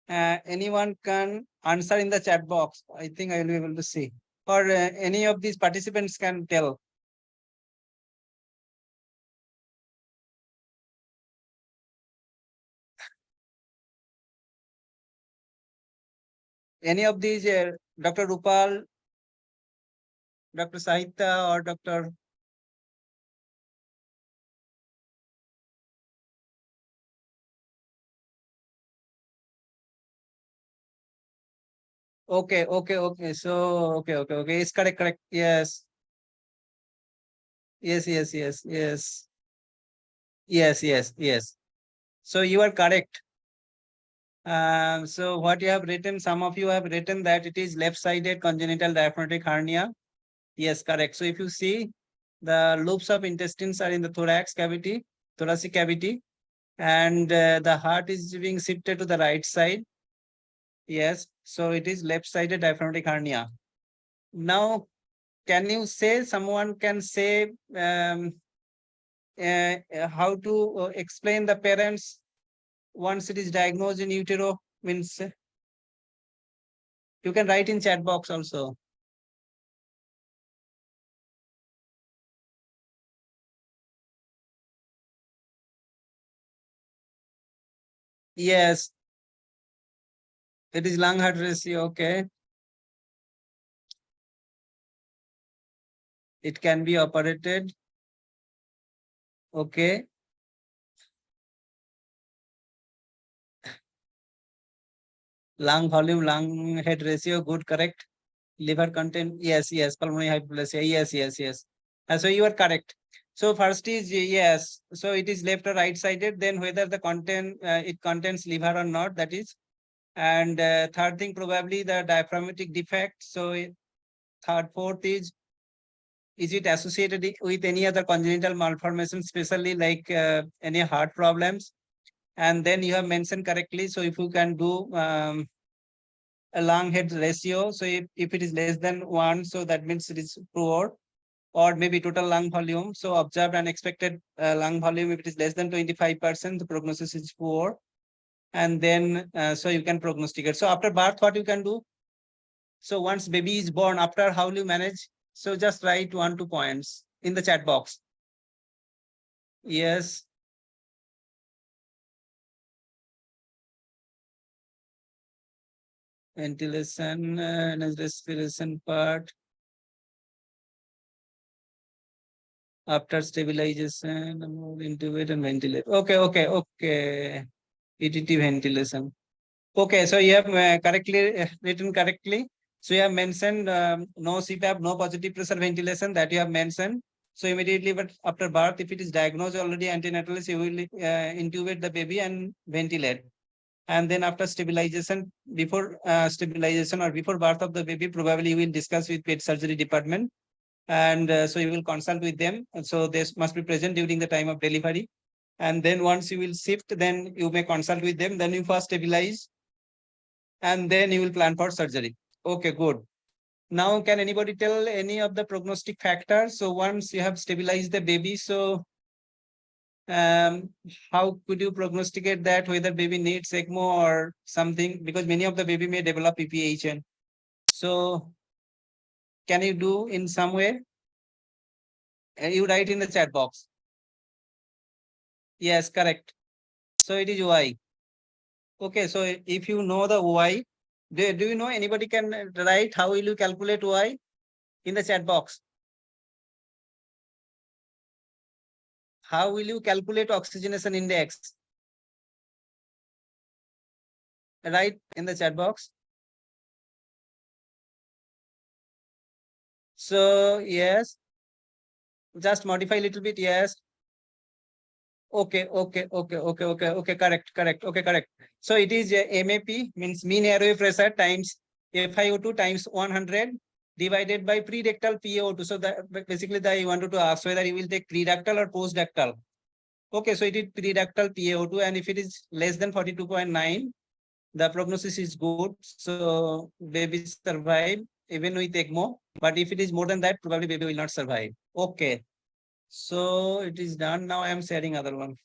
anyone can answer in the chat box. I think I will be able to see. Or any of these participants can tell. Any of these, Dr. Rupal, Dr. Sahitya, or Dr. Okay. So, okay. It's correct. Yes. Yes. So you are correct. So what you have written, some of you have written that it is left-sided congenital diaphragmatic hernia. Yes, correct. So if you see, the loops of intestines are in the thoracic cavity, and the heart is being shifted to the right side. Yes, so it is left-sided diaphragmatic hernia. Now, can you say, someone can say how to explain the parents once it is diagnosed in utero? Means you can write in chat box also. Yes, it is lung heart ratio. Okay, it can be operated. Okay. Lung volume, lung head ratio, good, correct. Liver content, yes. Pulmonary hyperplasia, yes. So you are correct. So first is yes. So it is left or right sided. Then whether the content it contains liver or not, that is. And third thing, probably the diaphragmatic defect. So fourth is it associated with any other congenital malformation, especially like any heart problems? And then you have mentioned correctly. So if you can do a lung head ratio. So if it is less than 1, so that means it is poor. Or maybe total lung volume. So observed and expected lung volume, if it is less than 25%, the prognosis is poor. And then, so you can prognosticate. So after birth, what you can do? So once baby is born, after how will you manage? So just write 1-2 points in the chat box. Yes. Ventilation, respiration part. After stabilization, intubate and ventilate. Okay. ETT ventilation. Okay, so you have correctly written correctly. So you have mentioned no CPAP, no positive pressure ventilation, that you have mentioned. So immediately, but after birth, if it is diagnosed already antenatally, you will intubate the baby and ventilate. And then after stabilization, before stabilization or before birth of the baby, probably you will discuss with pet surgery department. And so you will consult with them. And so this must be present during the time of delivery. And then once you will shift, then you may consult with them. Then you first stabilize, and then you will plan for surgery. Okay, good. Now, can anybody tell any of the prognostic factors? So once you have stabilized the baby, so how could you prognosticate that whether baby needs ECMO or something? Because many of the baby may develop PPHN. So can you do in some way? You write in the chat box. Yes, correct. So it is Y. Okay, so if you know the Y, do you know anybody can write how will you calculate Y in the chat box? How will you calculate oxygenation index? Write in the chat box. So yes, just modify a little bit. Yes. Okay. Correct. Okay, correct. So it is MAP, means mean airway pressure, times FiO2 times 100 divided by pre-ductal PaO2. So that basically I wanted to ask whether you will take pre-ductal or post-ductal. Okay, so it is pre-ductal PaO2, and if it is less than 42.9, the prognosis is good. So baby survive even with ECMO. But if it is more than that, probably baby will not survive. Okay. So it is done. Now I am sharing other one.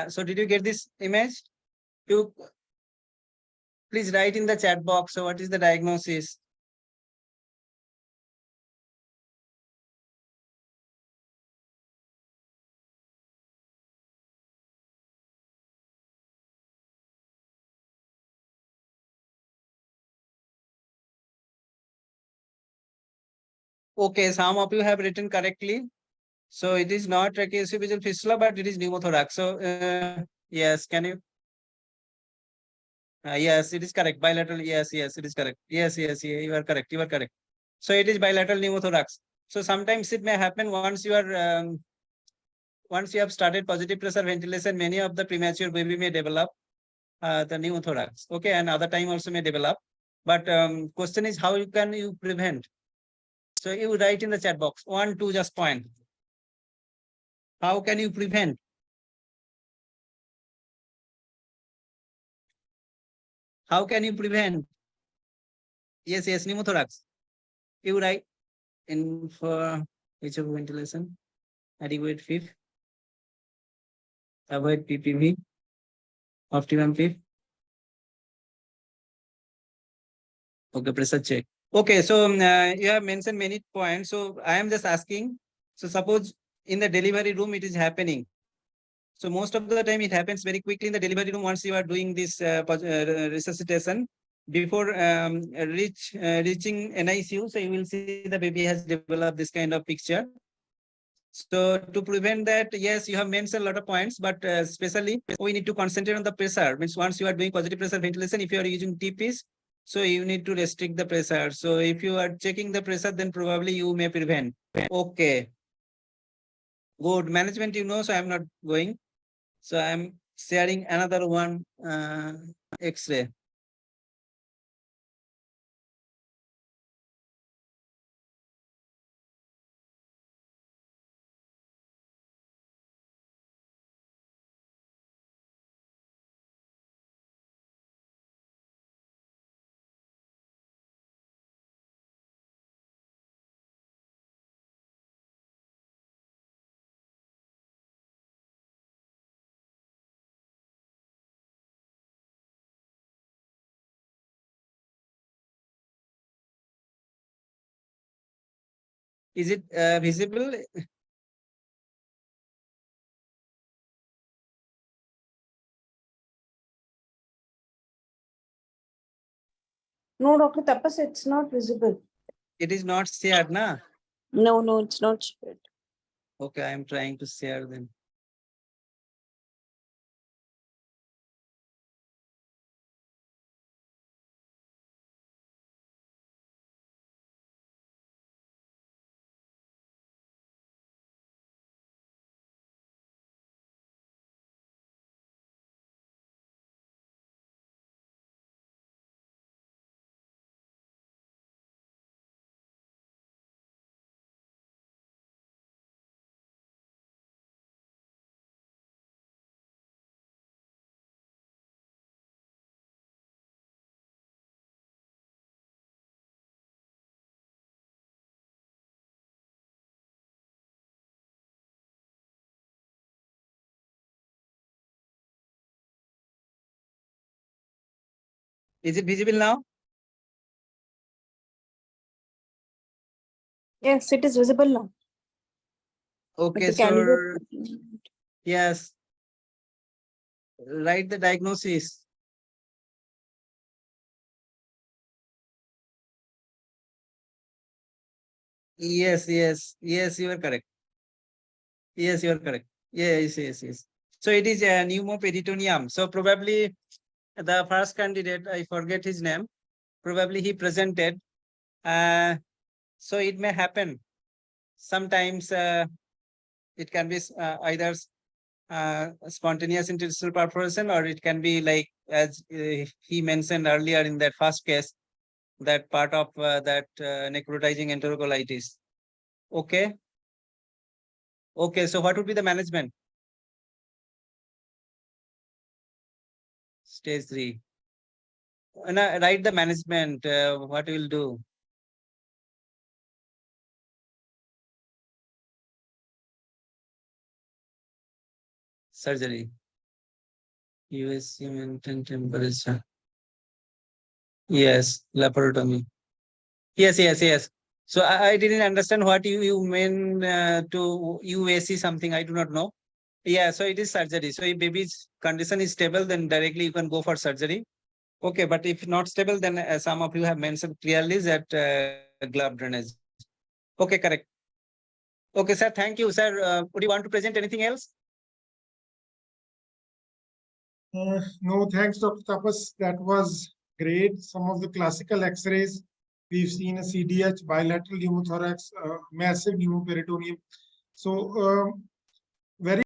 So did you get this image? You please write in the chat box. So what is the diagnosis? Okay, some of you have written correctly. So it is not tracheoesophageal fistula, but it is pneumothorax. So yes, can you? Yes, it is correct. Bilateral. Yes, yes, it is correct. Yes, yes, yeah, you are correct. You are correct. So it is bilateral pneumothorax. So sometimes it may happen once you have started positive pressure ventilation, many of the premature baby may develop the pneumothorax. Okay, and other time also may develop. But question is how can you prevent? So you write in the chat box 1, 2, just point. How can you prevent? How can you prevent? Yes, yes, pneumothorax. You write in for which of ventilation? Adequate FIF, avoid PPV, optimum FIF. Okay, pressure check. Okay, so you have mentioned many points. So I am just asking. So suppose in the delivery room it is happening. So most of the time it happens very quickly in the delivery room once you are doing this resuscitation. Before reaching NICU, so you will see the baby has developed this kind of picture. So to prevent that, yes, you have mentioned a lot of points, but especially we need to concentrate on the pressure. Means once you are doing positive pressure ventilation, if you are using TPs, so you need to restrict the pressure. So if you are checking the pressure, then probably you may prevent. Okay. Good management, so I'm not going. So I'm sharing another one X-ray. Is it visible? No, Dr. Tapas, it's not visible. It is not shared, na? No, no, it's not shared. Okay, I'm trying to share them. Is it visible now? Yes, it is visible now. Okay, The so candidate. yes, write the diagnosis. Yes, yes, yes, you are correct. Yes, you are correct. Yes, yes, yes. So it is a pneumoperitoneum. So probably the first candidate, I forget his name, probably he presented. So it may happen. Sometimes it can be either spontaneous interstitial perforation, or it can be like, as he mentioned earlier in that first case, that part of that necrotizing enterocolitis. Okay. Okay. So what would be the management? Stage 3. Write the management. What we will do? Surgery. USC maintain temperature. Yes, laparotomy. Yes, yes, yes. So I didn't understand what you mean to UAC something. I do not know. Yeah, so it is surgery. So if baby's condition is stable, then directly you can go for surgery. Okay, but if not stable, then some of you have mentioned clearly that glove drainage. Okay, correct. Okay, sir. Thank you, sir. Would you want to present anything else? No, thanks, Dr. Tapas. That was great. Some of the classical X-rays, we've seen a CDH, bilateral pneumothorax, massive pneumoperitoneum. So very